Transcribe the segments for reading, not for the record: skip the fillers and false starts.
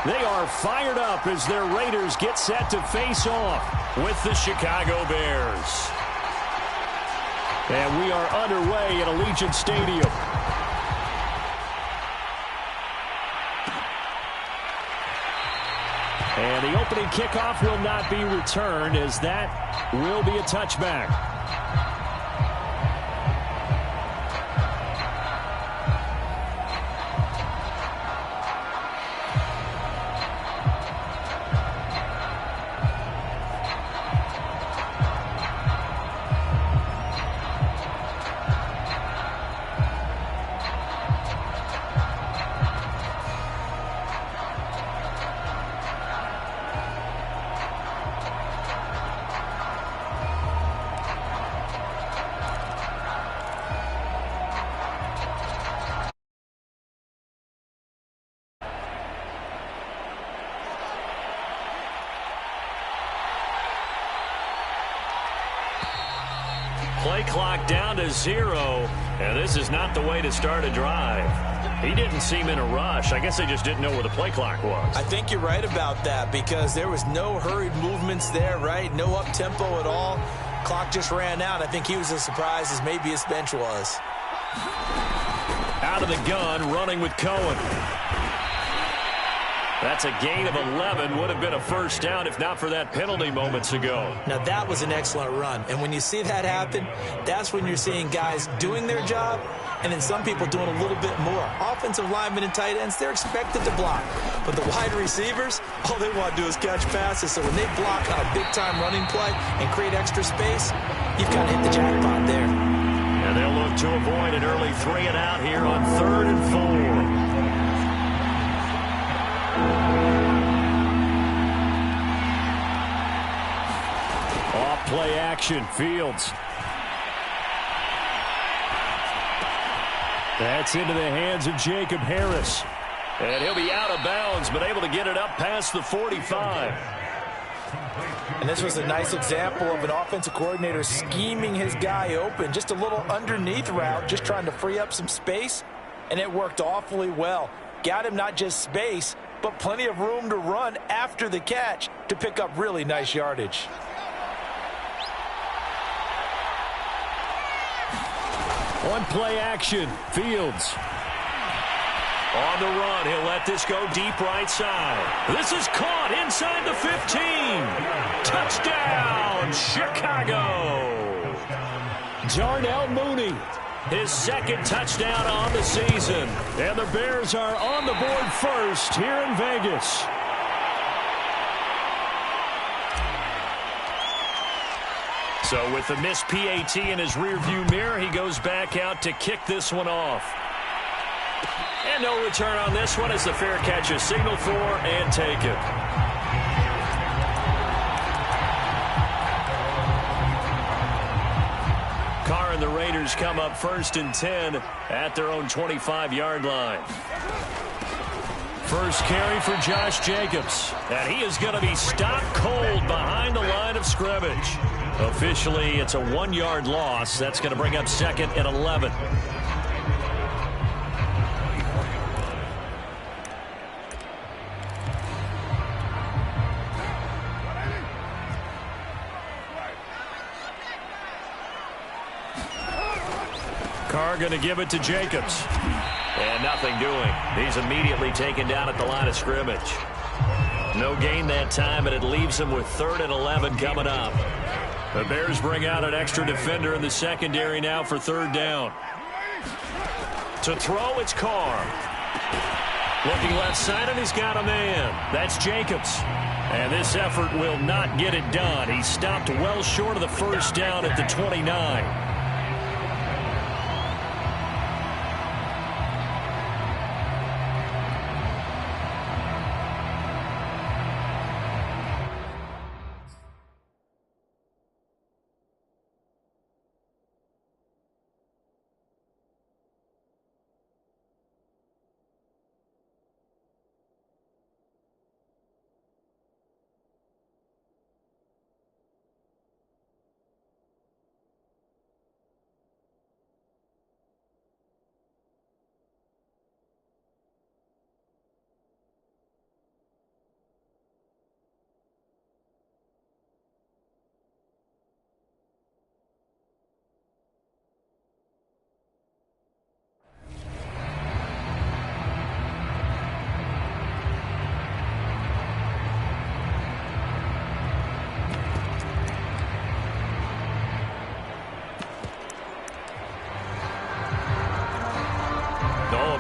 They are fired up as their Raiders get set to face off with the Chicago Bears. And we are underway at Allegiant Stadium. And the opening kickoff will not be returned, as that will be a touchback. Play clock down to 0, and this is not the way to start a drive. He didn't seem in a rush. I guess they just didn't know where the play clock was. I think you're right about that, because there was no hurried movements there, right? No up-tempo at all. Clock just ran out. I think he was as surprised as maybe his bench was. Out of the gun, running with Cohen. That's a gain of 11. Would have been a first down if not for that penalty moments ago. Now, that was an excellent run. And when you see that happen, that's when you're seeing guys doing their job and then some people doing a little bit more. Offensive linemen and tight ends, they're expected to block. But the wide receivers, all they want to do is catch passes. So when they block on a big-time running play and create extra space, you've kind of hit the jackpot there. And they'll look to avoid an early 3-and-out here on 3rd and 4. Play action, Fields. That's into the hands of Jacob Harris. And he'll be out of bounds, but able to get it up past the 45. And this was a nice example of an offensive coordinator scheming his guy open. Just a little underneath route, just trying to free up some space, and it worked awfully well. Got him not just space, but plenty of room to run after the catch to pick up really nice yardage. On play action, Fields. On the run, he'll let this go deep right side. This is caught inside the 15. Touchdown, Chicago. Darnell Mooney, his second touchdown on the season. And the Bears are on the board first here in Vegas. So with the missed PAT in his rearview mirror, he goes back out to kick this one off. And no return on this one as the fair catch is signaled for and taken. Carr and the Raiders come up 1st and 10 at their own 25-yard line. First carry for Josh Jacobs. And he is going to be stopped cold behind the line of scrimmage. Officially, it's a 1-yard loss. That's going to bring up 2nd and 11. Carr going to give it to Jacobs. And nothing doing. He's immediately taken down at the line of scrimmage. No gain that time, and it leaves him with 3rd and 11 coming up. The Bears bring out an extra defender in the secondary now for 3rd down. To throw, it's Carr. Looking left side, and he's got a man. That's Jacobs. And this effort will not get it done. He stopped well short of the first down at the 29.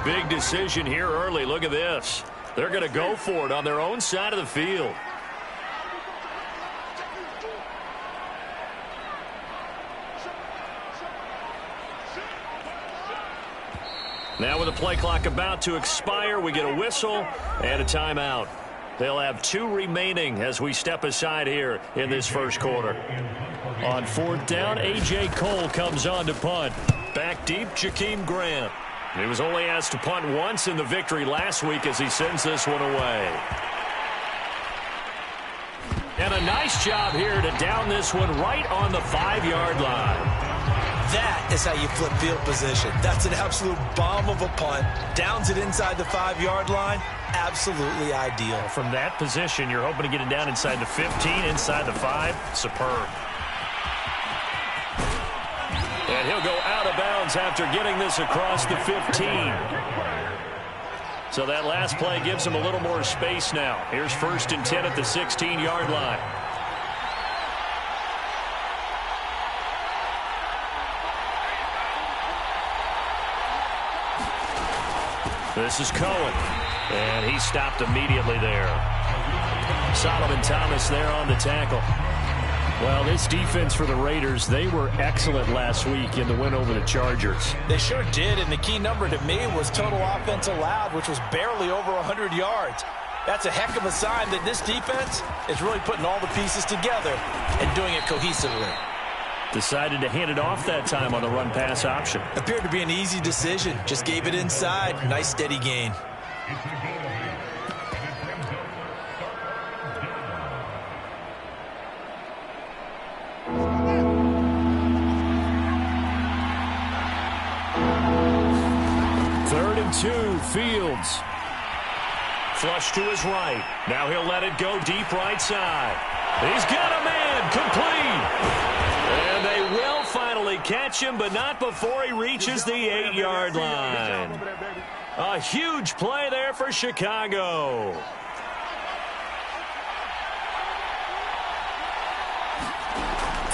big decision here early. Look at this. They're going to go for it on their own side of the field. Now with the play clock about to expire, we get a whistle and a timeout. They'll have 2 remaining as we step aside here in this first quarter. On 4th down, A.J. Cole comes on to punt. Back deep, Jakeem Grant. He was only asked to punt once in the victory last week as he sends this one away. And a nice job here to down this one right on the 5-yard line. That is how you flip field position. That's an absolute bomb of a punt. Downs it inside the 5-yard line. Absolutely ideal. From that position, you're hoping to get it down inside the 15, inside the 5. Superb. And he'll go out of bounds after getting this across the 15. So that last play gives him a little more space now. Here's 1st and 10 at the 16-yard line. This is Cohen, and he stopped immediately there. Solomon Thomas there on the tackle. Well, this defense for the Raiders, they were excellent last week in the win over the Chargers. They sure did, and the key number to me was total offense allowed, which was barely over 100 yards. That's a heck of a sign that this defense is really putting all the pieces together and doing it cohesively. Decided to hand it off that time on the run-pass option. Appeared to be an easy decision. Just gave it inside. Nice, steady gain. Third and 2, Fields. Flush to his right. Now he'll let it go deep right side. He's got a man, complete. And they will finally catch him, but not before he reaches the 8-yard line. A huge play there for Chicago.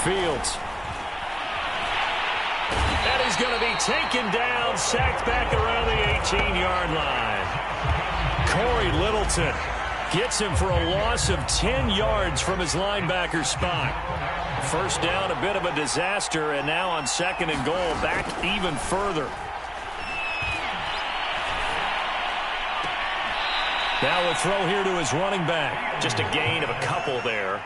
Fields. And he's going to be taken down, sacked back around the 18-yard line. Corey Littleton gets him for a loss of 10 yards from his linebacker spot. First down, a bit of a disaster, and now on 2nd and goal, back even further. Now a throw here to his running back. Just a gain of a couple there.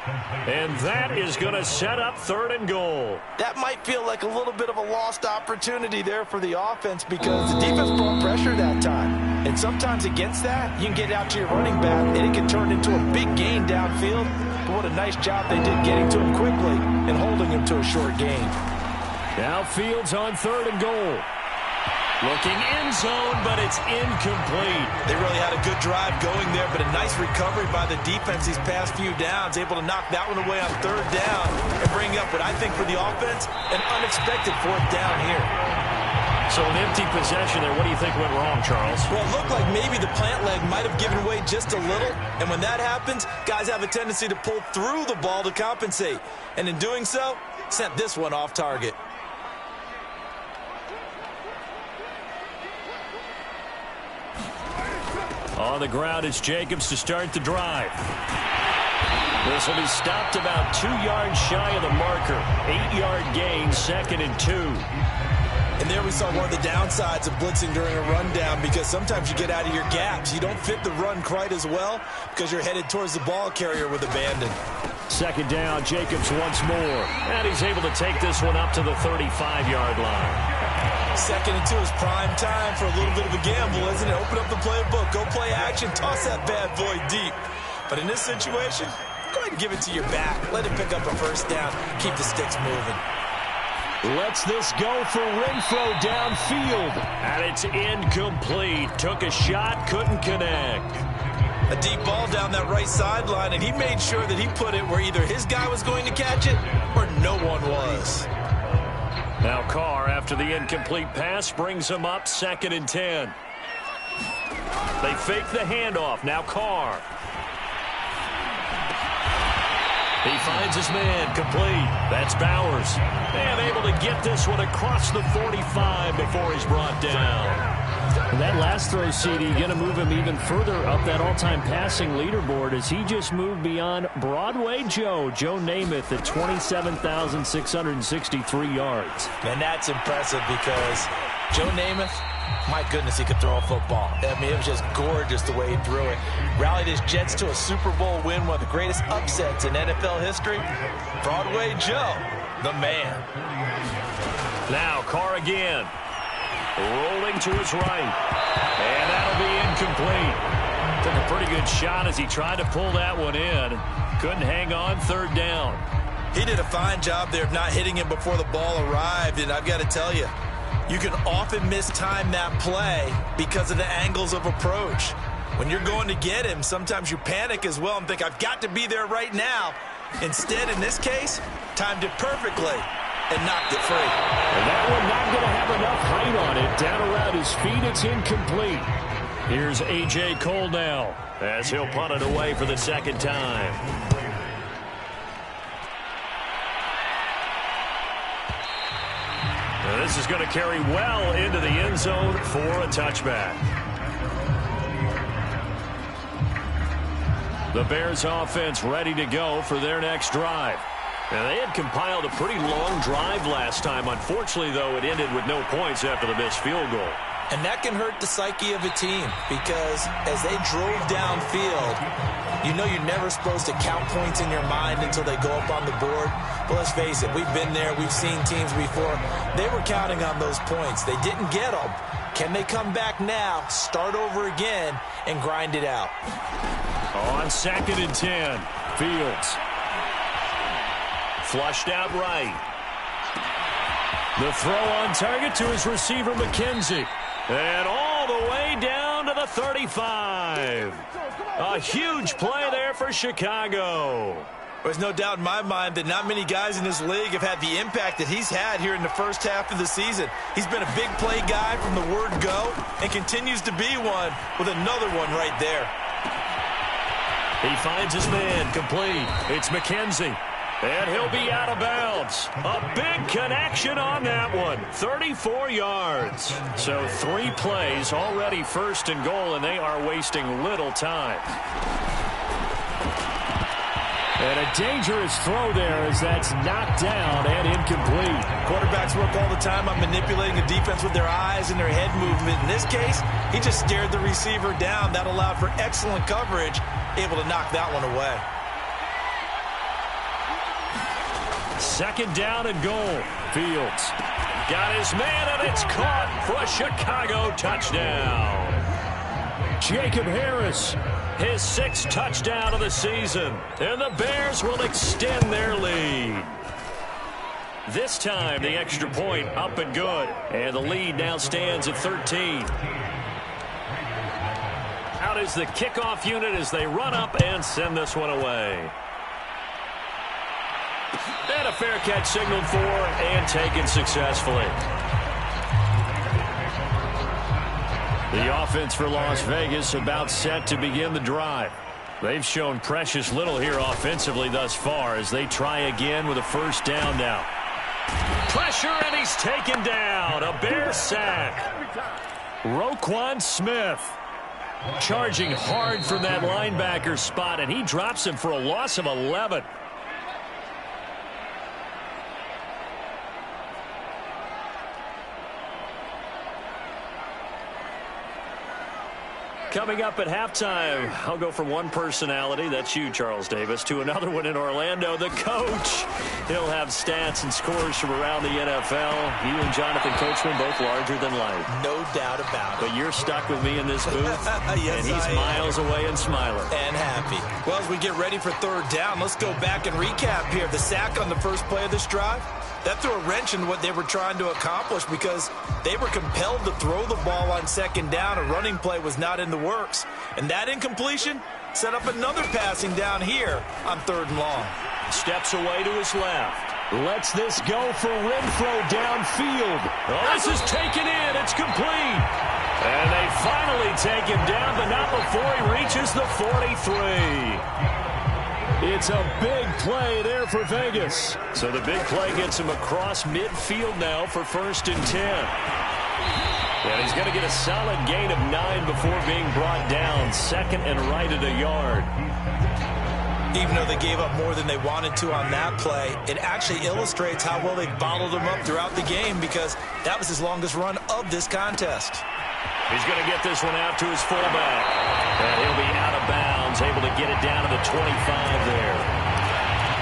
And that is going to set up 3rd and goal. That might feel like a little bit of a lost opportunity there for the offense because the defense brought pressure that time. And sometimes against that, you can get out to your running back, and it can turn into a big gain downfield. But what a nice job they did getting to him quickly and holding him to a short gain. Now Fields on 3rd and goal. Looking end zone, but it's incomplete. They really had a good drive going there, but a nice recovery by the defense these past few downs, able to knock that one away on 3rd down and bring up what I think for the offense, an unexpected 4th down here. So an empty possession there. What do you think went wrong, Charles? Well, it looked like maybe the plant leg might have given way just a little, and when that happens, guys have a tendency to pull through the ball to compensate, and in doing so, sent this one off target. On the ground, it's Jacobs to start the drive. This will be stopped about 2 yards shy of the marker. 8-yard gain, 2nd and 2. And there we saw one of the downsides of blitzing during a rundown because sometimes you get out of your gaps. You don't fit the run quite as well because you're headed towards the ball carrier with abandon. 2nd down, Jacobs once more. And he's able to take this one up to the 35-yard line. 2nd and 2 is prime time for a little bit of a gamble, isn't it? Open up the playbook, go play action, toss that bad boy deep. But in this situation, go ahead and give it to your back. Let it pick up a 1st down. Keep the sticks moving. Lets this go for Renfro downfield. And it's incomplete. Took a shot, couldn't connect. A deep ball down that right sideline, and he made sure that he put it where either his guy was going to catch it or no one was. Now Carr, after the incomplete pass, brings him up 2nd and 10. They fake the handoff. Now Carr. He finds his man, complete. That's Bowers. And able to get this one across the 45 before he's brought down. And that last throw, CD, going to move him even further up that all-time passing leaderboard as he just moved beyond Broadway Joe Namath at 27,663 yards. And that's impressive because Joe Namath, my goodness, he could throw a football. I mean, it was just gorgeous the way he threw it. Rallied his Jets to a Super Bowl win, one of the greatest upsets in NFL history. Broadway Joe, the man. Now Carr again. Rolling to his right. And that'll be incomplete. Took a pretty good shot as he tried to pull that one in. Couldn't hang on, third down. He did a fine job there of not hitting him before the ball arrived, and I've got to tell you, you can often mistime that play because of the angles of approach. When you're going to get him, sometimes you panic as well and think, I've got to be there right now. Instead, in this case, timed it perfectly and knocked it free. And that one not going to have enough height on it. Down around his feet, it's incomplete. Here's A.J. Cole now as he'll punt it away for the second time. Now this is going to carry well into the end zone for a touchback. The Bears offense ready to go for their next drive. Now, they had compiled a pretty long drive last time. Unfortunately, though, it ended with no points after the missed field goal. And that can hurt the psyche of a team because as they drove downfield, you know you're never supposed to count points in your mind until they go up on the board. But let's face it, we've been there. We've seen teams before. They were counting on those points. They didn't get them. Can they come back now, start over again, and grind it out? On 2nd and 10, Fields. Flushed out right. The throw on target to his receiver, McKenzie. And all the way down to the 35. A huge play there for Chicago. There's no doubt in my mind that not many guys in this league have had the impact that he's had here in the first half of the season. He's been a big play guy from the word go and continues to be one with another one right there. He finds his man complete. It's McKenzie. And he'll be out of bounds. A big connection on that one. 34 yards. So 3 plays already first and goal, and they are wasting little time. And a dangerous throw there as that's knocked down and incomplete. Quarterbacks work all the time on manipulating the defense with their eyes and their head movement. In this case, he just stared the receiver down. That allowed for excellent coverage, able to knock that one away. 2nd down and goal. Fields got his man, and it's caught for a Chicago touchdown. Jacob Harris, his 6th touchdown of the season. And the Bears will extend their lead. This time, the extra point up and good. And the lead now stands at 13. Out is the kickoff unit as they run up and send this one away. And a fair catch signaled for and taken successfully. The offense for Las Vegas about set to begin the drive. They've shown precious little here offensively thus far as they try again with a first down now. Pressure, and he's taken down. A Bear sack. Roquan Smith charging hard from that linebacker spot, and he drops him for a loss of 11. Coming up at halftime, I'll go from one personality, that's you, Charles Davis, to another one in Orlando, the coach. He'll have stats and scores from around the NFL. You and Jonathan Coachman both larger than life. No doubt about it. But you're stuck with me in this booth, yes, and he's miles away and smiling. And happy. Well, as we get ready for third down, let's go back and recap here. The sack on the first play of this drive, that threw a wrench in what they were trying to accomplish because they were compelled to throw the ball on 2nd down. A running play was not in the works. And that incompletion set up another passing down here on 3rd and long. Steps away to his left. Lets this go for Renfro downfield. Oh, this is taken in. It's complete. And they finally take him down, but not before he reaches the 43. It's a big play there for Vegas. So the big play gets him across midfield now for 1st and 10. And he's going to get a solid gain of 9 before being brought down. 2nd and right at a yard. Even though they gave up more than they wanted to on that play, it actually illustrates how well they've bottled him up throughout the game, because that was his longest run of this contest. He's going to get this one out to his fullback. And he'll be out of bounds, able to get it down to the 25 there.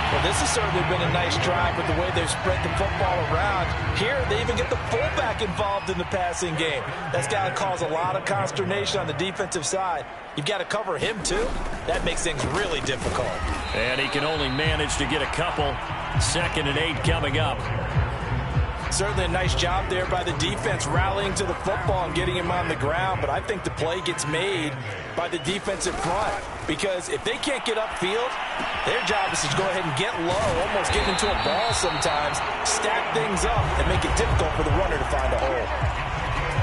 Well, this has certainly been a nice drive with the way they've spread the football around. Here, they even get the fullback involved in the passing game. That's got to cause a lot of consternation on the defensive side. You've got to cover him, too. That makes things really difficult. And he can only manage to get a couple. 2nd and 8 coming up. Certainly a nice job there by the defense, rallying to the football and getting him on the ground. But I think the play gets made by the defensive front, because if they can't get upfield, their job is to go ahead and get low, almost get into a ball sometimes, stack things up, and make it difficult for the runner to find a hole.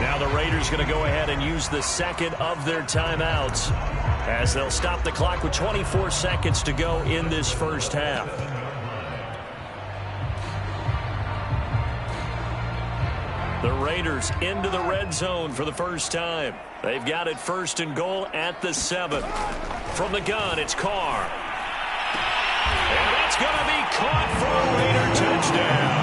Now the Raiders going to go ahead and use the 2nd of their timeouts, as they'll stop the clock with 24 seconds to go in this first half. The Raiders into the red zone for the first time. They've got it 1st and goal at the 7. From the gun, it's Carr. And that's going to be caught for a Raider touchdown.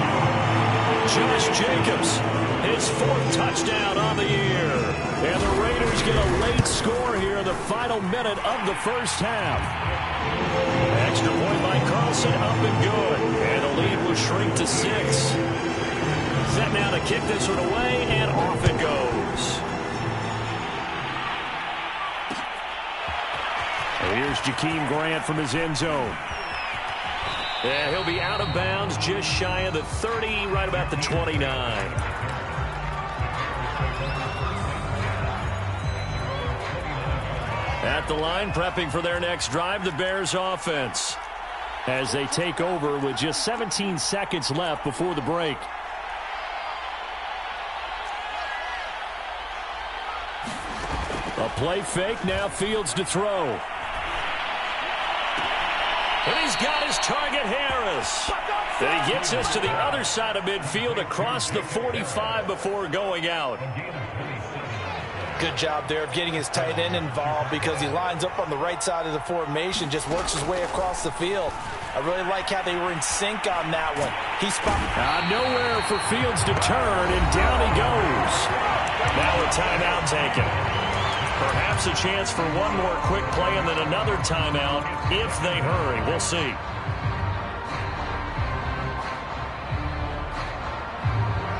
Josh Jacobs, his 4th touchdown on the year. And the Raiders get a late score here in the final minute of the first half. Extra point by Carlson, up and good. And the lead will shrink to 6. Set now to kick this one away, and off it goes. Here's Jakeem Grant from his end zone. Yeah, he'll be out of bounds just shy of the 30, right about the 29. At the line, prepping for their next drive, the Bears offense, as they take over with just 17 seconds left before the break. A play fake, now Fields to throw. And he's got his target, Harris. And he gets us to the other side of midfield across the 45 before going out. Good job there of getting his tight end involved, because he lines up on the right side of the formation, just works his way across the field. I really like how they were in sync on that one. He spotted nowhere for Fields to turn, and down he goes. Now a timeout taken. Perhaps a chance for one more quick play and then another timeout if they hurry. We'll see.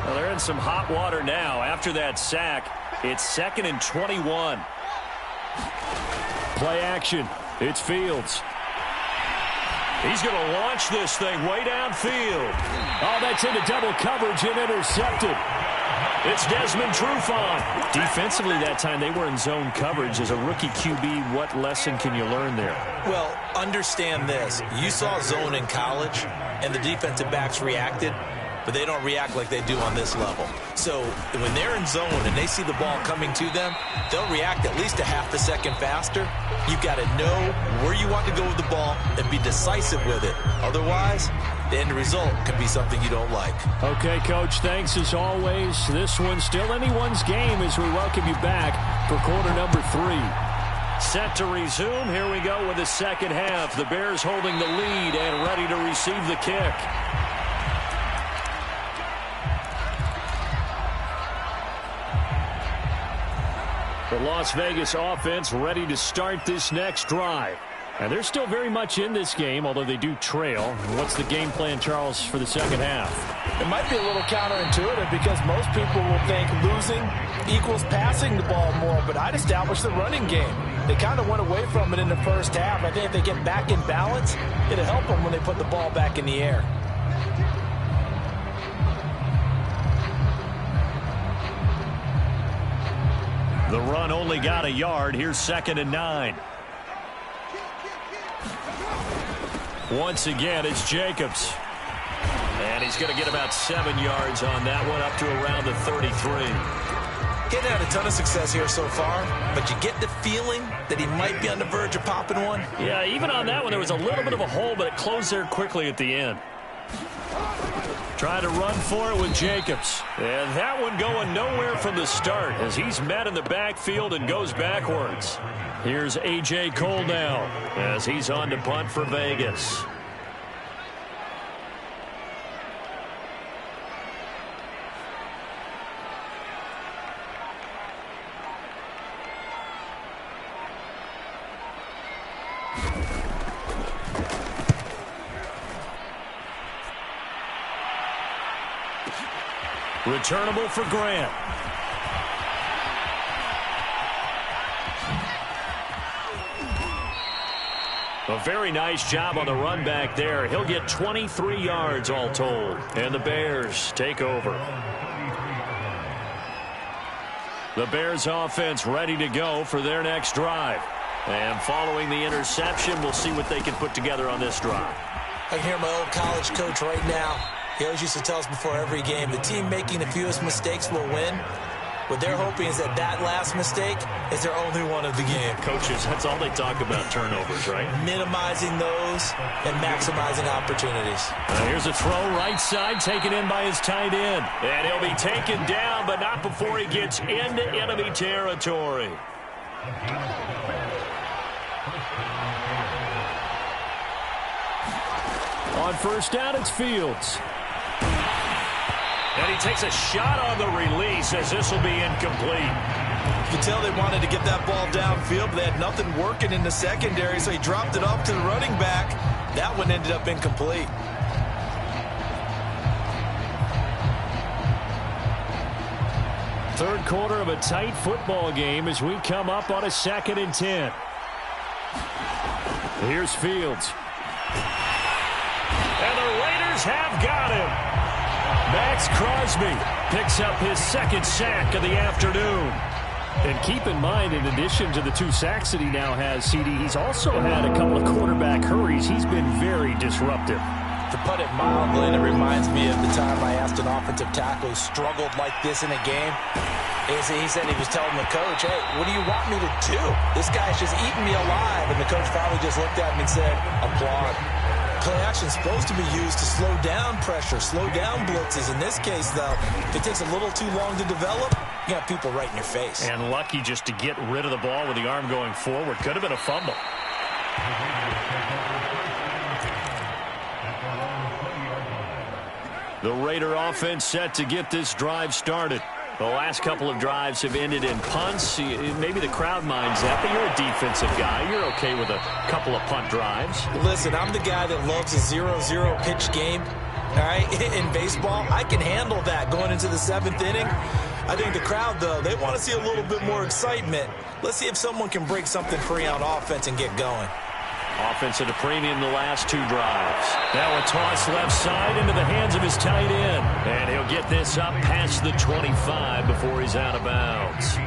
Well, they're in some hot water now. After that sack, it's 2nd and 21. Play action. It's Fields. He's going to launch this thing way downfield. Oh, that's into double coverage and intercepted. It's Desmond Trufant. Defensively that time, they were in zone coverage. As a rookie QB, what lesson can you learn there? Well, understand this. You saw zone in college, and the defensive backs reacted, but they don't react like they do on this level. So when they're in zone and they see the ball coming to them, they'll react at least a half a second faster. You've got to know where you want to go with the ball and be decisive with it. Otherwise, the end result can be something you don't like. Okay, Coach, thanks as always. This one's still anyone's game as we welcome you back for quarter number 3. Set to resume. Here we go with the second half. The Bears holding the lead and ready to receive the kick. The Las Vegas offense ready to start this next drive. And they're still very much in this game, although they do trail. What's the game plan, Charles, for the second half? It might be a little counterintuitive, because most people will think losing equals passing the ball more, but I'd establish the running game. They kind of went away from it in the first half. I think if they get back in balance, it'll help them when they put the ball back in the air. The run only got a yard. Here's 2nd and 9. Once again, it's Jacobs. And he's going to get about 7 yards on that one, up to around the 33. Getting had a ton of success here so far, but you get the feeling that he might be on the verge of popping one. Yeah, even on that one, there was a little bit of a hole, but it closed there quickly at the end. Try to run for it with Jacobs. And that one going nowhere from the start as he's met in the backfield and goes backwards. Here's A.J. Cole now as he's on to punt for Vegas. Returnable for Grant. A very nice job on the run back there. He'll get 23 yards all told. And the Bears take over. The Bears offense ready to go for their next drive. And following the interception, we'll see what they can put together on this drive. I can hear my old college coach right now. He always used to tell us before every game, the team making the fewest mistakes will win. What they're hoping is that that last mistake is their only one of the game. Coaches, that's all they talk about, turnovers, right? Minimizing those and maximizing opportunities. Here's a throw right side taken in by his tight end. And he'll be taken down, but not before he gets into enemy territory. On first down, it's Fields. And he takes a shot on the release as this will be incomplete. You can tell they wanted to get that ball downfield, but they had nothing working in the secondary, so he dropped it off to the running back. That one ended up incomplete. Third quarter of a tight football game as we come up on a 2nd and 10. Here's Fields. And the Raiders have got him. Max Crosby picks up his 2nd sack of the afternoon. And keep in mind, in addition to the 2 sacks that he now has, CD, he's also had a couple of quarterback hurries. He's been very disruptive. To put it mildly, it reminds me of the time I asked an offensive tackle who struggled like this in a game. He said he was telling the coach, hey, what do you want me to do? This guy's just eating me alive. And the coach finally just looked at him and said, applaud. Play action is supposed to be used to slow down pressure, slow down blitzes. In this case, though, if it takes a little too long to develop, you got people right in your face. And lucky just to get rid of the ball with the arm going forward. Could have been a fumble. The Raider offense set to get this drive started. The last couple of drives have ended in punts. Maybe the crowd minds that, but you're a defensive guy. You're okay with a couple of punt drives. Listen, I'm the guy that loves a 0-0 pitch game. All right, in baseball, I can handle that going into the 7th inning. I think the crowd, though, they want to see a little bit more excitement. Let's see if someone can break something free on offense and get going. Offense at a premium the last 2 drives. Now a toss left side into the hands of his tight end. And he'll get this up past the 25 before he's out of bounds.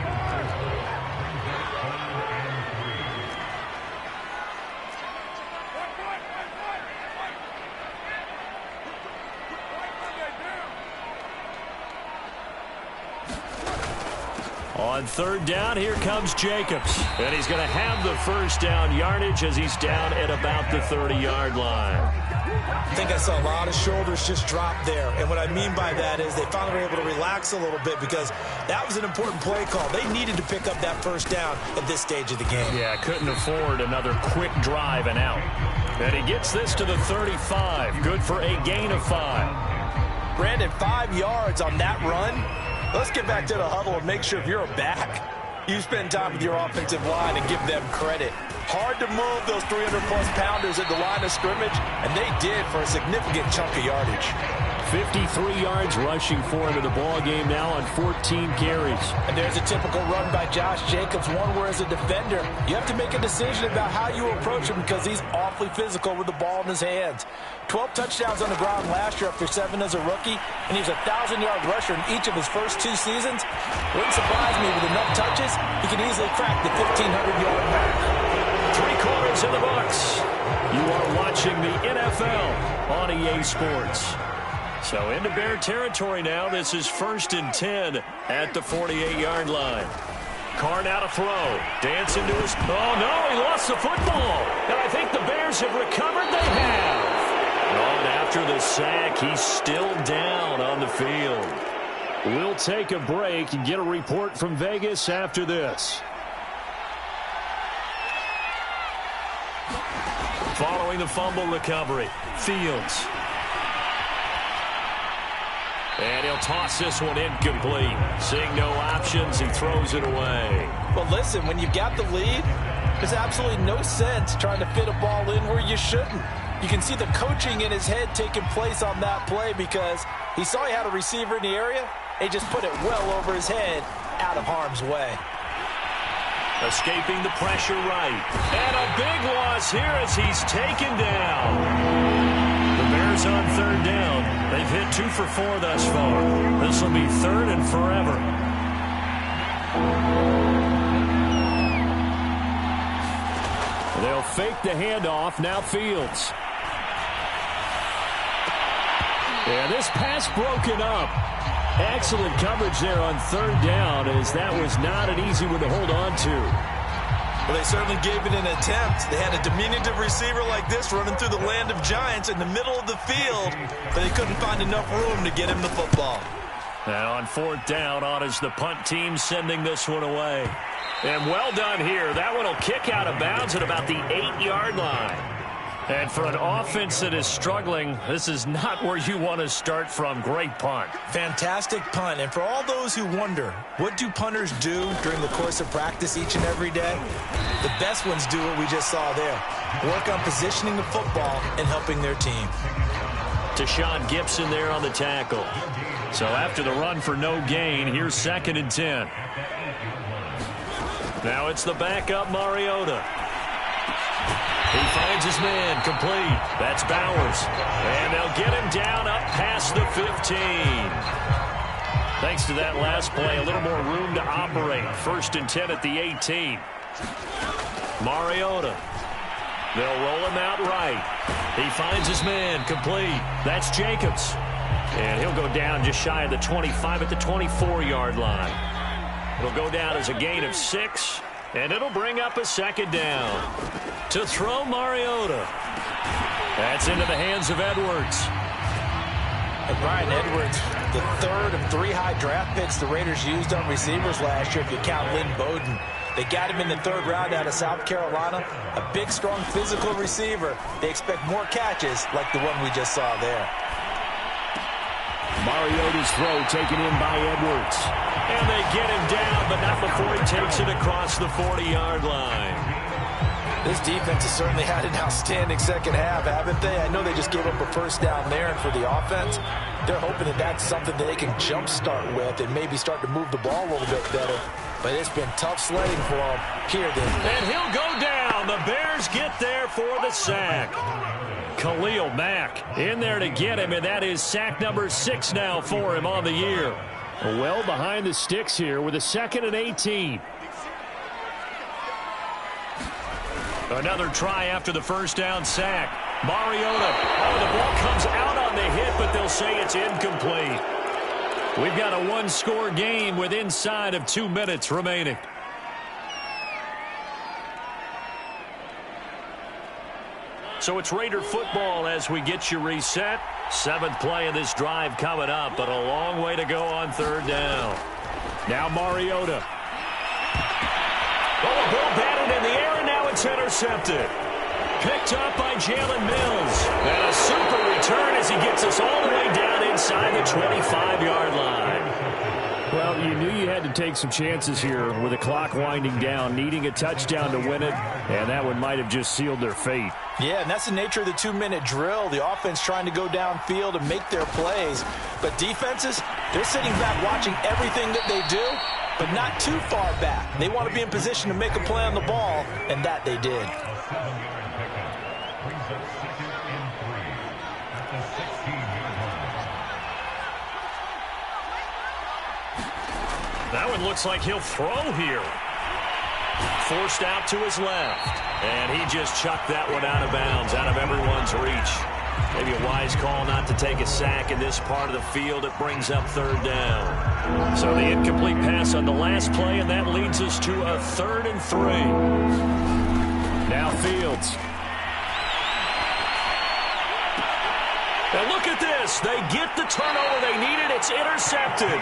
On 3rd down, here comes Jacobs. And he's going to have the first down yardage as he's down at about the 30-yard line. I think I saw a lot of shoulders just drop there. And what I mean by that is they finally were able to relax a little bit because that was an important play call. They needed to pick up that first down at this stage of the game. Yeah, couldn't afford another quick drive and out. And he gets this to the 35. Good for a gain of 5. Brandon, 5 yards on that run. Let's get back to the huddle and make sure if you're a back, you spend time with your offensive line and give them credit. Hard to move those 300-plus pounders at the line of scrimmage, and they did for a significant chunk of yardage. 53 yards rushing for him in the ball game now on 14 carries. And there's a typical run by Josh Jacobs, one where as a defender, you have to make a decision about how you approach him because he's awfully physical with the ball in his hands. 12 touchdowns on the ground last year after 7 as a rookie, and he was a 1,000-yard rusher in each of his first 2 seasons. Wouldn't surprise me with enough touches, he can easily crack the 1,500-yard mark. 3 quarters in the books. You are watching the NFL on EA Sports. So into Bear territory now. This is 1st and 10 at the 48-yard line. Carr now to throw. Dancing to his... Oh, no, he lost the football. And I think the Bears have recovered. They have. Oh, and after the sack, he's still down on the field. We'll take a break and get a report from Vegas after this. Following the fumble recovery, Fields. And he'll toss this one incomplete. Seeing no options, he throws it away. Well, listen, when you've got the lead, there's absolutely no sense trying to fit a ball in where you shouldn't. You can see the coaching in his head taking place on that play because he saw he had a receiver in the area. He just put it well over his head, out of harm's way. Escaping the pressure right. And a big loss here as he's taken down. The Bears on third down. They've hit 2 for 4 thus far. This will be third and forever. They'll fake the handoff. Now Fields. Yeah, this pass broken up. Excellent coverage there on third down, as that was not an easy one to hold on to. Well, they certainly gave it an attempt. They had a diminutive receiver like this running through the land of giants in the middle of the field, but they couldn't find enough room to get him the football. And on fourth down, on is the punt team sending this one away. And well done here. That one will kick out of bounds at about the 8-yard line. And for an offense that is struggling, this is not where you want to start from. Great punt. Fantastic punt. And for all those who wonder, what do punters do during the course of practice each and every day? The best ones do what we just saw there. Work on positioning the football and helping their team. Tashawn Gibson there on the tackle. So after the run for no gain, here's 2nd and 10. Now it's the backup Mariota. He finds his man, complete. That's Bowers. And they'll get him down up past the 15. Thanks to that last play, a little more room to operate. 1st and 10 at the 18. Mariota. They'll roll him out right. He finds his man, complete. That's Jacobs. And he'll go down just shy of the 25 at the 24-yard line. It'll go down as a gain of 6. And it'll bring up a 2nd down. To throw Mariota. That's into the hands of Edwards. And Brian Edwards, the 3rd of 3 high draft picks the Raiders used on receivers last year if you count Lynn Bowden. They got him in the 3rd round out of South Carolina. A big, strong, physical receiver. They expect more catches like the one we just saw there. Mariota's throw taken in by Edwards. And they get him down, but not before he takes it across the 40-yard line. This defense has certainly had an outstanding second half, haven't they? I know they just gave up a 1st down there, and for the offense, they're hoping that that's something that they can jumpstart with and maybe start to move the ball a little bit better. But it's been tough sledding for them here. And he'll go down. The Bears get there for the sack. Khalil Mack in there to get him, and that is sack number 6 now for him on the year. Well behind the sticks here with a 2nd and 18. Another try after the 1st down sack. Mariota. Oh, the ball comes out on the hit, but they'll say it's incomplete. We've got a 1-score game with inside of 2 minutes remaining. So it's Raider football as we get you reset. 7th play of this drive coming up, but a long way to go on 3rd down. Now Mariota. Oh, a ball batted in the air, and now it's intercepted. Picked up by Jalen Mills. And a super return as he gets us all the way down inside the 25-yard line. Well, you knew you had to take some chances here with the clock winding down, needing a touchdown to win it, and that one might have just sealed their fate. Yeah, and that's the nature of the 2-minute drill. The offense trying to go downfield and make their plays. But defenses, they're sitting back watching everything that they do, but not too far back. They want to be in position to make a play on the ball, and that they did. That one looks like he'll throw here. Forced out to his left. And he just chucked that one out of bounds, out of everyone's reach. Maybe a wise call not to take a sack in this part of the field. It brings up 3rd down. So the incomplete pass on the last play, and that leads us to a 3rd and 3. Now Fields. this. They get the turnover they needed. It's intercepted.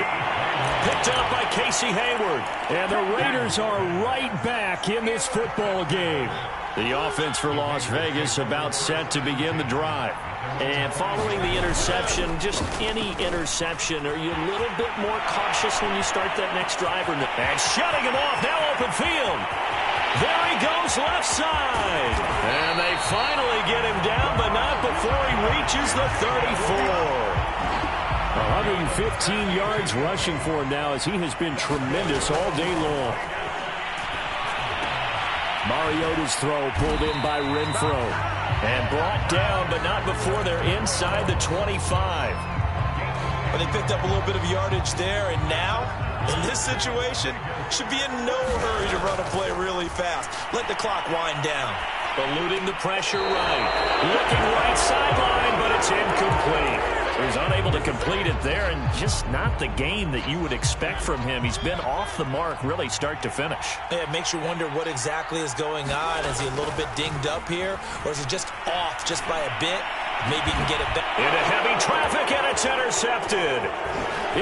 Picked up by Casey Hayward. And the Raiders are right back in this football game. The offense for Las Vegas about set to begin the drive. And following the interception, just any interception, are you a little bit more cautious when you start that next drive? And shutting him off, now open field. There he goes, left side. And they finally get him down, but not before he reaches the 34. 115 yards rushing for him now as he has been tremendous all day long. Mariota's throw pulled in by Renfro. And brought down, but not before they're inside the 25. Well, they picked up a little bit of yardage there, and now, in this situation, should be in no hurry to run a play really fast. Let the clock wind down. Eluding the pressure right. Looking right sideline, but it's incomplete. He's unable to complete it there, and just not the game that you would expect from him. He's been off the mark really start to finish. Yeah, it makes you wonder what exactly is going on. Is he a little bit dinged up here, or is he just off just by a bit? Maybe he can get it back. Into heavy traffic, and it's intercepted.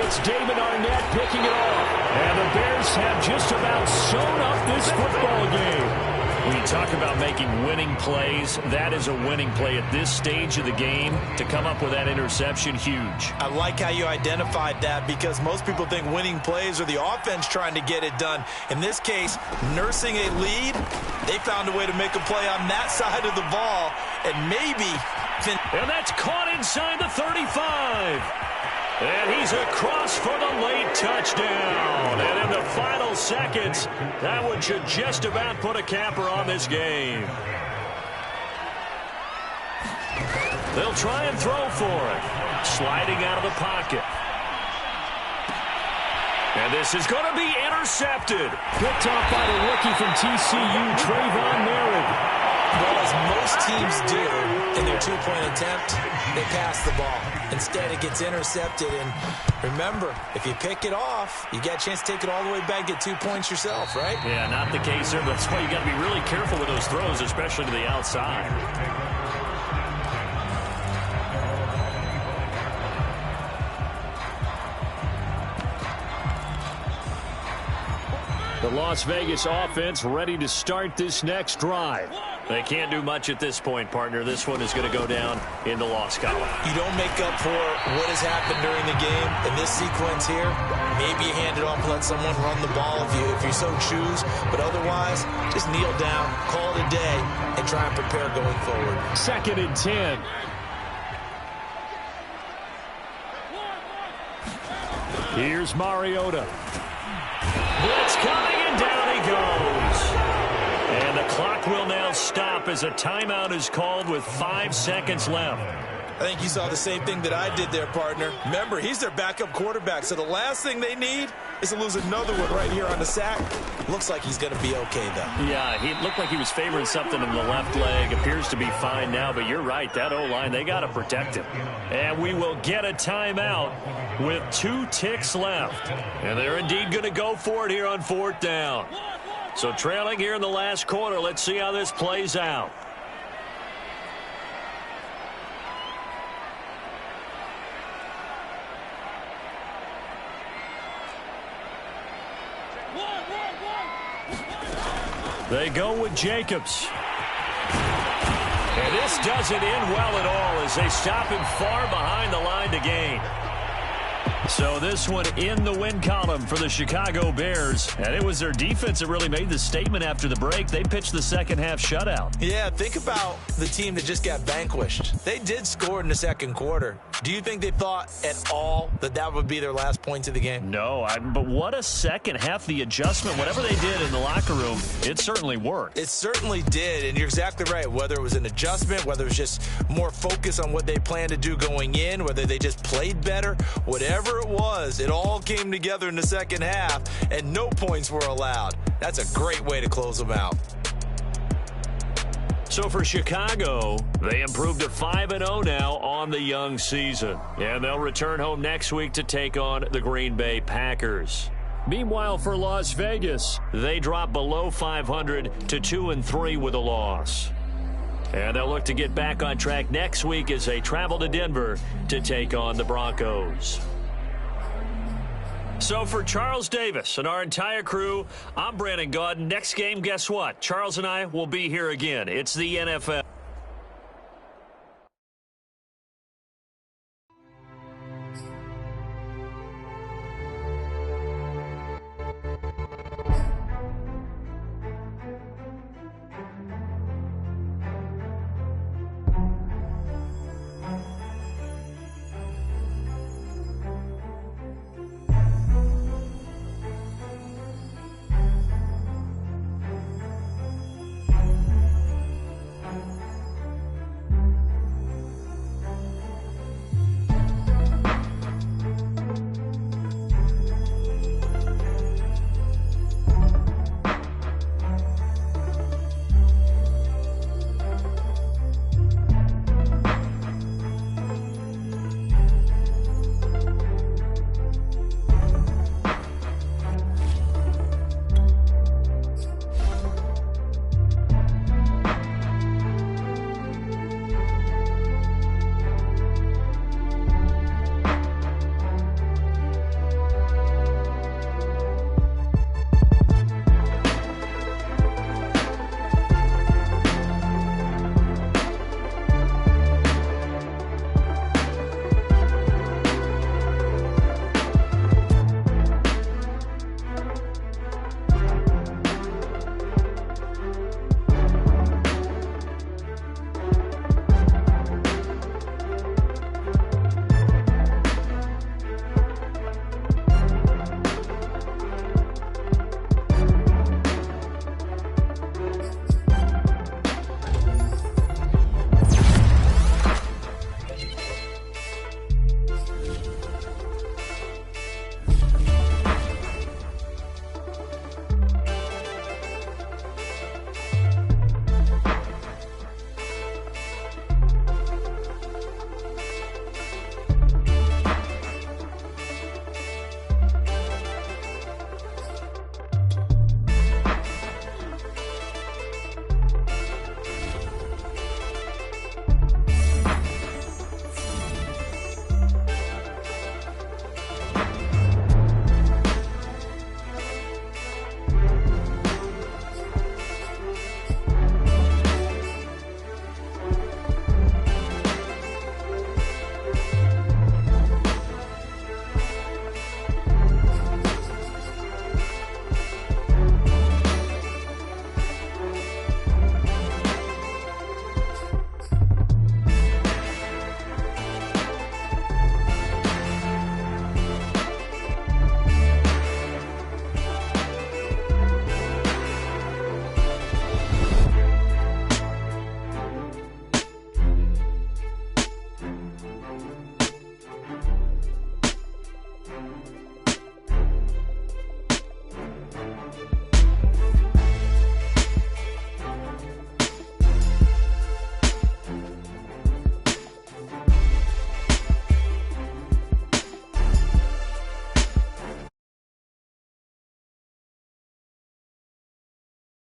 It's David Arnett picking it off. And the Bears have just about sewn up this football game. When you talk about making winning plays, that is a winning play at this stage of the game. To come up with that interception, huge. I like how you identified that, because most people think winning plays are the offense trying to get it done. In this case, nursing a lead, they found a way to make a play on that side of the ball, and maybe... And that's caught inside the 35. And he's across for the late touchdown. And in the final seconds, that one should just about put a capper on this game. They'll try and throw for it. Sliding out of the pocket. And this is going to be intercepted. Picked off by the rookie from TCU, Trayvon Merritt. Well, as most teams do in their two-point attempt, they pass the ball. Instead, it gets intercepted. And remember, if you pick it off, you get a chance to take it all the way back, get 2 points yourself, right? Yeah, not the case there. That's why you got to be really careful with those throws, especially to the outside. The Las Vegas offense ready to start this next drive. They can't do much at this point, partner. This one is going to go down in the loss column. You don't make up for what has happened during the game. In this sequence here, maybe you hand it off and let someone run the ball if you so choose. But otherwise, just kneel down, call it a day, and try and prepare going forward. 2nd and 10. Here's Mariota. Blitz coming, and down he goes. And the clock will now stop as a timeout is called with 5 seconds left. I think you saw the same thing that I did there, partner. Remember, he's their backup quarterback, so the last thing they need is to lose another one right here on the sack. Looks like he's going to be okay, though. Yeah, he looked like he was favoring something in the left leg. Appears to be fine now, but you're right. That O-line, they got to protect him. And we will get a timeout with 2 ticks left. And they're indeed going to go for it here on 4th down. So trailing here in the last quarter, let's see how this plays out. They go with Jacobs. And this doesn't end well at all as they stop him far behind the line to gain. So this one in the win column for the Chicago Bears. And it was their defense that really made the statement after the break. They pitched the second half shutout. Yeah, think about the team that just got vanquished. They did score in the second quarter. Do you think they thought at all that that would be their last points of the game? No, but what a second half. The adjustment, whatever they did in the locker room, it certainly worked. It certainly did, and you're exactly right. Whether it was an adjustment, whether it was just more focus on what they planned to do going in, whether they just played better, whatever it was, it all came together in the second half, and no points were allowed. That's a great way to close them out. So for Chicago, they improved to 5-0 now on the young season. And they'll return home next week to take on the Green Bay Packers. Meanwhile, for Las Vegas, they drop below 500 to 2-3 with a loss. And they'll look to get back on track next week as they travel to Denver to take on the Broncos. So for Charles Davis and our entire crew, I'm Brandon Gaudin. Next game, guess what? Charles and I will be here again. It's the NFL.